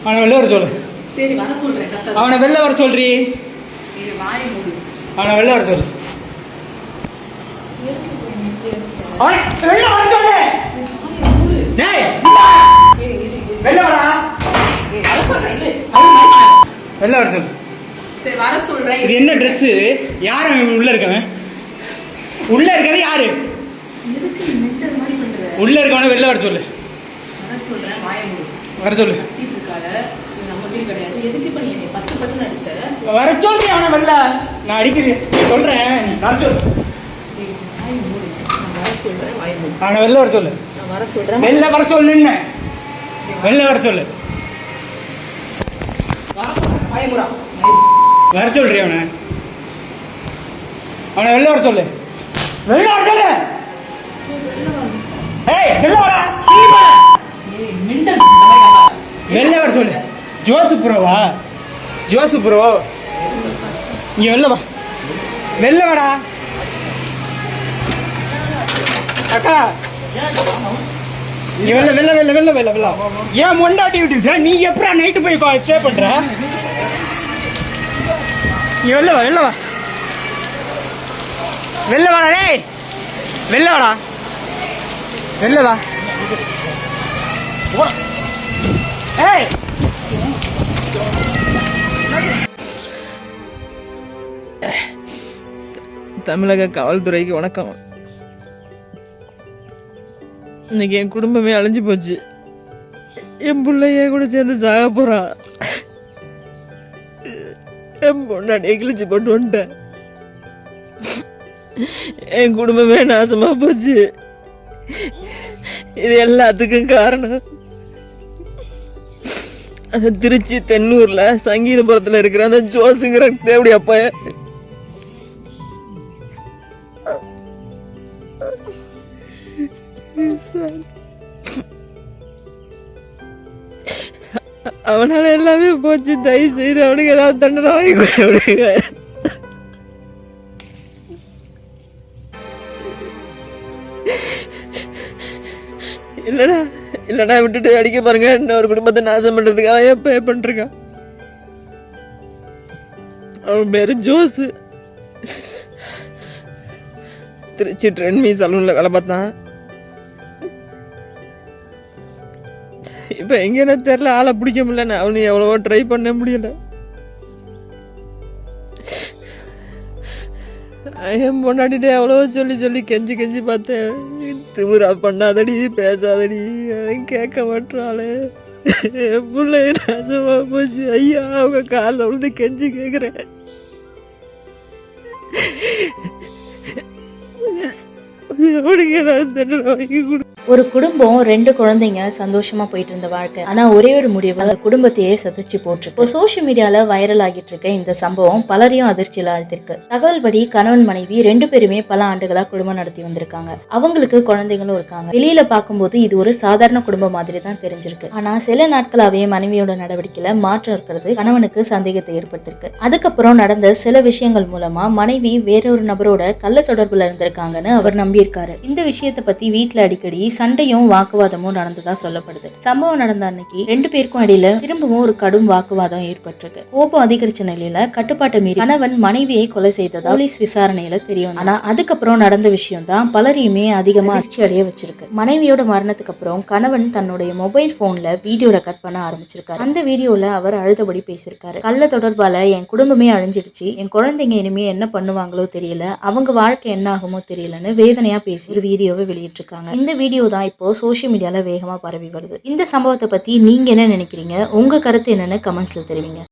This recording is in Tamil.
அவனை வெளில வர சொல்லு. சரி வர சொல்றேன். அவனை வெளில வர சொல்றீ. வாயை மூடு. அவனை வெளில வர சொல்லு. அவனை வெளில வர சொல்லு. டேய் வெளில வாடா. வர சொல்றேன். வெளில வர சொல்லு. சரி வர சொல்றேன். இது என்ன Dress? யார் அவன் உள்ள இருக்கவன்? உள்ள இருக்கறது யாரு? எதுக்கு மென்டல் மாதிரி பண்ற? உள்ள இருக்கவனை வெளில வர சொல்லு. வர சொல்றேன். வாயை மூடு. வர சொல்லு. கத்திட்டு இருக்காத. இது நம்ம வீடு கிடையாது. எதுக்கு இப்ப நீ என்னை 10 பட்டு அடிச்ச? வர சொல்லு அவனை வெளில. நான் அடிக்கிறேன் சொல்றேன். நீ வர சொல்லு. வாயை மூடு. நான் வர சொல்றேன். வாயை மூடு. அவனை வெளில வர சொல்லு. நான் வர சொல்றேன். வெளில வர சொல்லுன்னு. வெளில வர சொல்லு. வர சொல்றேன். வாயை மூடா. வர சொல்றீ அவனை. அவனை வெளில வர சொல்லு. வெளில வர சொல்லு. ஏய் வெளில வாடா. சீமா. ஏய் மென்டல் நம்ம வெளில வர சொல்லு. ஜோசு ப்ரோவா? ஜோசு ப்ரோ இங்க வெளில வா. வெளில வாடா. அக்கா இங்க வெளில வெளில வெளில வெளில வெளில வெளில. ஏன் மொண்டாட்டி விட்டு நீ எப்படா நைட்டு போய் ஸ்டே பண்ற? இங்க வெளில வா வெளில வா. வெளில வாடா டேய். வெளில வாடா. வெளில வா. ஏய் தமிழக காவல்துறைக்கு வணக்கம். இன்னைக்கு என் குடும்பமே அழிஞ்சு போச்சு. என் பிள்ளைய கூட சேர்ந்து சாக போறான். என் பொண்ணாடியை கிழிச்சு போட்டு வந்துட்டேன். என் குடும்பமே நாசமா போச்சு. இது எல்லாத்துக்கும் காரணம் அந்த திருச்சி தென்னூர்ல சங்கீதபுரத்துல இருக்கிற அந்த ஜோசுங்கிற தேவடி அப்பா. அவனால எல்லாமே போச்சு. தயவு செய்து அவனுக்கு ஏதாவது தண்டனை வாங்கி கொடுங்க. இல்லடா இல்லடா விட்டுட்டு அடிக்க பாருங்க. இன்னொரு குடும்பத்தை நாசம் பண்றதுக்காக ஏன் பே பண்றான்? அவன் பேரு ஜோசு. திருச்சி ட்ரெண்ட்மி சலூன்ல வேலை பார்த்தான். இப்ப எங்கன்னு தெரியல. ஆளை பிடிக்க முடியல. அவனு எவ்வளவோ ட்ரை பண்ண முடியல. என் பொண்டாட்டிட்டு எவ்வளவோ சொல்லி சொல்லி கெஞ்சி கெஞ்சி பார்த்தேன். திமுறா பண்ணாதடி பேசாதடி. அதையும் கேட்க மாட்டாளே. என் பிள்ளை நாசமா போச்சு. ஐயா அவங்க காலில் விழுந்து கெஞ்சி கேட்குறேன். அவனுக்கு ஏதாவது தண்டனை வாங்கி கொடு. ஒரு குடும்பம் 2 குழந்தைங்க சந்தோஷமா போயிட்டு இருந்த வாழ்க்கை. ஆனா ஒரே ஒரு முடிவு அந்த குடும்பத்தையே சதிச்சு போட்டு. இப்போ சோசியல் மீடியால வைரல் ஆகிட்டு இருக்க இந்த சம்பவம் பலரையும் அதிர்ச்சியில ஆழ்த்திருக்கு. தகவல் படி கணவன் மனைவி 2 பேருமே பல ஆண்டுகளா குடும்பம் நடத்தி வந்திருக்காங்க. அவங்களுக்கு குழந்தைகளும் இருக்காங்க. வெளியில பார்க்கும்போது இது ஒரு சாதாரண குடும்பம் மாதிரி தான் தெரிஞ்சிருக்கு. ஆனா சில நாட்களாவே மனைவியோட நடவடிக்கையில மாற்றம் இருக்கிறது கணவனுக்கு சந்தேகத்தை ஏற்படுத்திருக்கு. அதுக்கப்புறம் நடந்த சில விஷயங்கள் மூலமா மனைவி வேறொரு நபரோட கள்ள தொடர்புல இருந்திருக்காங்கன்னு அவர் நம்பியிருக்காரு. இந்த விஷயத்தை பத்தி வீட்டுல அடிக்கடி சண்டையும் வாக்குவாதமும் நடந்ததா சொல்லப்படுது. சம்பவம் நடந்த அன்னைக்கு 2 பேருக்கும் இடையில திரும்பவும் ஒரு கடும் வாக்குவாதம் ஏற்பட்டிருக்கு. கோபம் அதிகரிச்ச நிலையில கட்டுப்பாட்டை மீறி கணவன் மனைவியை கொலை செய்ததா போலீஸ் விசாரணையில தெரியும். ஆனா அதுக்கப்புறம் நடந்த விஷயம் தான் பலரையுமே அதிகமா அதிர்ச்சி அடைய வச்சிருக்கு. மனைவியோட மரணத்துக்கு அப்புறம் கணவன் தன்னுடைய மொபைல் போன்ல வீடியோ ரெக்கார்ட் பண்ண ஆரம்பிச்சிருக்காரு. அந்த வீடியோல அவர் அழுதபடி பேசியிருக்காரு. கள்ள தொடர்பால என் குடும்பமே அழிஞ்சிடுச்சு. என் குழந்தைங்க இனிமே என்ன பண்ணுவாங்களோ தெரியல. அவங்க வாழ்க்கை என்ன ஆகுமோ தெரியலன்னு வேதனையா பேசி ஒரு வீடியோவை வெளியிட்டிருக்காங்க. இந்த வீடியோ தான் இப்போ சோசியல் மீடியால வேகமா பரவி வருது. இந்த சம்பவத்தை பத்தி நீங்க என்ன நினைக்கிறீங்க? உங்க கருத்து என்னன்னு கமெண்ட்ஸ்ல தெரிவிங்க.